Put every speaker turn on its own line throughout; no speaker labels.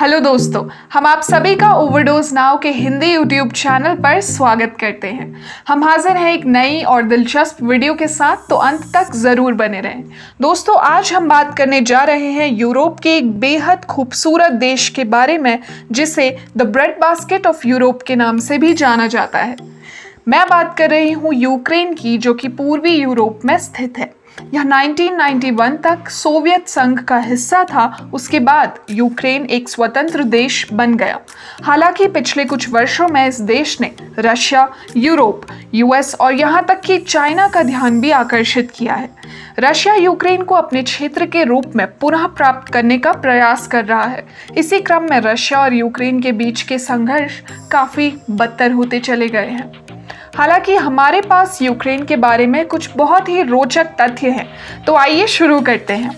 Hello दोस्तों, हम आप सभी का ओवरडोज नाउ के हिंदी यूट्यूब चैनल पर स्वागत करते हैं। हम हाजिर हैं एक नई और दिलचस्प वीडियो के साथ, तो अंत तक ज़रूर बने रहें। दोस्तों, आज हम बात करने जा रहे हैं यूरोप के एक बेहद खूबसूरत देश के बारे में, जिसे the bread basket of Europe के नाम से भी जाना जाता है। मैं बात कर रही हूँ यूक्रेन की, जो कि पूर्वी यूरोप में स्थित है। यह 1991 तक सोवियत संघ का हिस्सा था। उसके बाद यूक्रेन एक स्वतंत्र देश बन गया। हालांकि पिछले कुछ वर्षों में इस देश ने रशिया, यूरोप, यूएस और यहाँ तक कि चाइना का ध्यान भी आकर्षित किया है। रशिया यूक्रेन को अपने क्षेत्र के रूप में पुनः प्राप्त करने का प्रयास कर रहा है। इसी क्रम में रशिया और यूक्रेन के बीच के संघर्ष काफ़ी बदतर होते चले गए हैं। हालांकि हमारे पास यूक्रेन के बारे में कुछ बहुत ही रोचक तथ्य हैं, तो आइए शुरू करते हैं।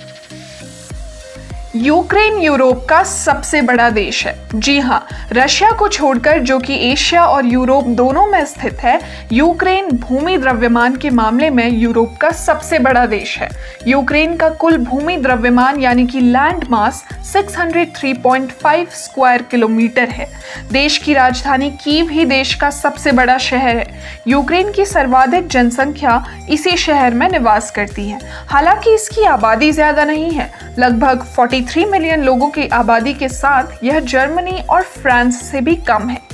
यूक्रेन यूरोप का सबसे बड़ा देश है। जी हाँ, रशिया को छोड़कर, जो कि एशिया और यूरोप दोनों में स्थित है, यूक्रेन भूमि द्रव्यमान के मामले में यूरोप का सबसे बड़ा देश है। यूक्रेन का कुल भूमि द्रव्यमान यानी कि लैंड मास 603.5 स्क्वायर किलोमीटर है। देश की राजधानी कीव ही देश का सबसे बड़ा शहर है। यूक्रेन की सर्वाधिक जनसंख्या इसी शहर में निवास करती है। हालांकि इसकी आबादी ज्यादा नहीं है। लगभग 43 मिलियन लोगों की आबादी के साथ यह जर्मनी और फ्रांस से भी कम है।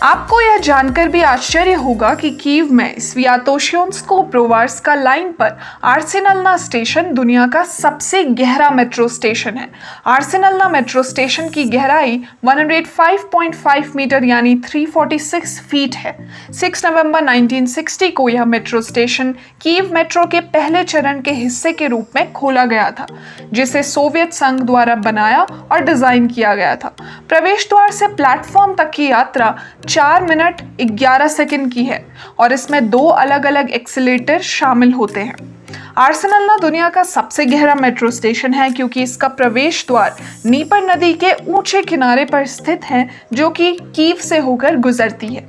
आपको यह जानकर भी आश्चर्य होगा कि कीव में स्वियातोशिन्स्को-ब्रोवार्स्का लाइन पर आर्सेनलना स्टेशन दुनिया का सबसे गहरा मेट्रो स्टेशन है। आर्सेनलना मेट्रो स्टेशन की गहराई 105.5 मीटर यानी 346 फीट है। 6 नवंबर 1960 को यह मेट्रो स्टेशन कीव मेट्रो के पहले चरण के हिस्से के रूप में खोला गया था, जिसे सोवियत संघ द्वारा बनाया और डिजाइन किया गया था। प्रवेश द्वार से प्लेटफॉर्म तक की यात्रा 4 मिनट 11 सेकंड की है और इसमें 2 अलग अलग एक्सीलेटर शामिल होते हैं। आर्सेनलना दुनिया का सबसे गहरा मेट्रो स्टेशन है क्योंकि इसका प्रवेश द्वार नीपर नदी के ऊंचे किनारे पर स्थित है, जो कि कीव से होकर गुजरती है।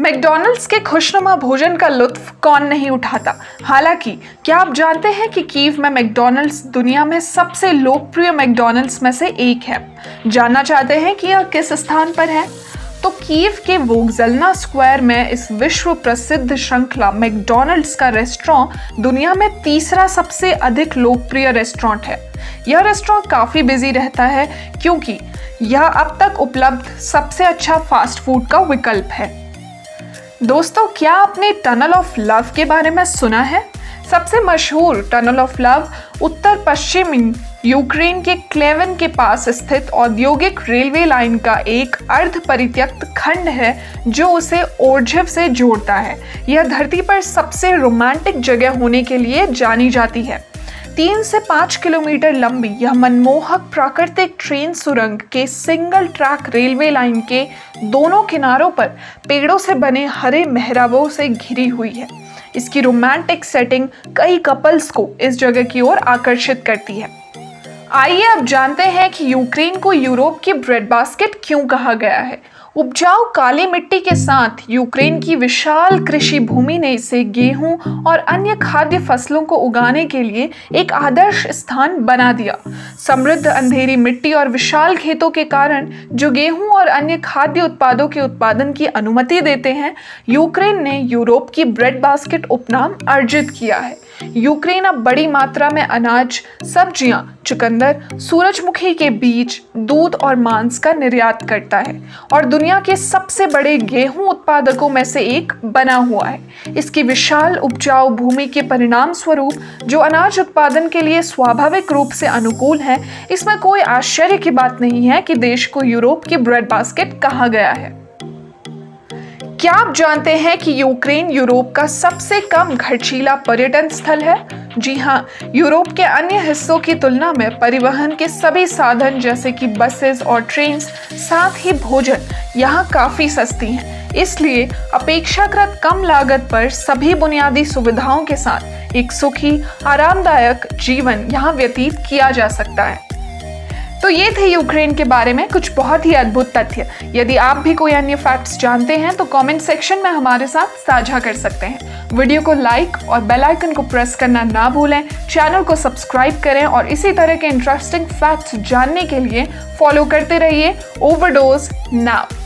मैकडॉनल्ड्स के खुशनुमा भोजन का लुत्फ कौन नहीं उठाता। हालांकि क्या आप जानते हैं कि कीव में मैकडॉनल्ड्स दुनिया में सबसे लोकप्रिय मैकडॉनल्ड्स में से एक है। जानना चाहते हैं कि यह किस स्थान पर है? तो कीव के वोगजलना स्क्वायर में इस विश्व प्रसिद्ध श्रृंखला मैकडॉनल्ड्स का रेस्टोरेंट दुनिया में तीसरा सबसे अधिक लोकप्रिय रेस्टोरेंट है। यह रेस्टोरेंट काफ़ी बिजी रहता है क्योंकि यह अब तक उपलब्ध सबसे अच्छा फास्ट फूड का विकल्प है। दोस्तों, क्या आपने टनल ऑफ लव के बारे में सुना है? सबसे मशहूर टनल ऑफ लव उत्तर पश्चिमी यूक्रेन के क्लेवन के पास स्थित औद्योगिक रेलवे लाइन का एक अर्ध परित्यक्त खंड है, जो उसे ओर्झिव से जोड़ता है। यह धरती पर सबसे रोमांटिक जगह होने के लिए जानी जाती है। 3 से 5 किलोमीटर लंबी यह मनमोहक प्राकृतिक ट्रेन सुरंग के सिंगल ट्रैक रेलवे लाइन के दोनों किनारों पर पेड़ों से बने हरे मेहराबों से घिरी हुई है। इसकी रोमांटिक सेटिंग कई कपल्स को इस जगह की ओर आकर्षित करती है। आइए अब जानते हैं कि यूक्रेन को यूरोप की ब्रेड बास्केट क्यों कहा गया है। उपजाऊ काली मिट्टी के साथ यूक्रेन की विशाल कृषि भूमि ने इसे गेहूं और अन्य खाद्य फसलों को उगाने के लिए एक आदर्श स्थान बना दिया। समृद्ध अंधेरी मिट्टी और विशाल खेतों के कारण, जो गेहूं और अन्य खाद्य उत्पादों के उत्पादन की अनुमति देते हैं, यूक्रेन ने यूरोप की ब्रेड बास्केट उपनाम अर्जित किया है। यूक्रेन अब बड़ी मात्रा में अनाज, सब्जियां, चुकंदर, सूरजमुखी के बीज, दूध और मांस का निर्यात करता है और दुनिया के सबसे बड़े गेहूं उत्पादकों में से एक बना हुआ है। इसकी विशाल उपजाऊ भूमि के परिणाम स्वरूप, जो अनाज उत्पादन के लिए स्वाभाविक रूप से अनुकूल है, इसमें कोई आश्चर्य की बात नहीं है कि देश को यूरोप की ब्रेड बास्केट कहा गया है। क्या आप जानते हैं कि यूक्रेन यूरोप का सबसे कम खर्चीला पर्यटन स्थल है? जी हाँ, यूरोप के अन्य हिस्सों की तुलना में परिवहन के सभी साधन जैसे कि बसेस और ट्रेन्स, साथ ही भोजन यहाँ काफ़ी सस्ती हैं। इसलिए अपेक्षाकृत कम लागत पर सभी बुनियादी सुविधाओं के साथ एक सुखी, आरामदायक जीवन यहाँ व्यतीत किया जा सकता है। तो ये थे यूक्रेन के बारे में कुछ बहुत ही अद्भुत तथ्य। यदि आप भी कोई अन्य फैक्ट्स जानते हैं तो कमेंट सेक्शन में हमारे साथ साझा कर सकते हैं। वीडियो को लाइक और बेल आइकन को प्रेस करना ना भूलें। चैनल को सब्सक्राइब करें और इसी तरह के इंटरेस्टिंग फैक्ट्स जानने के लिए फॉलो करते रहिए ओवरडोज नाउ।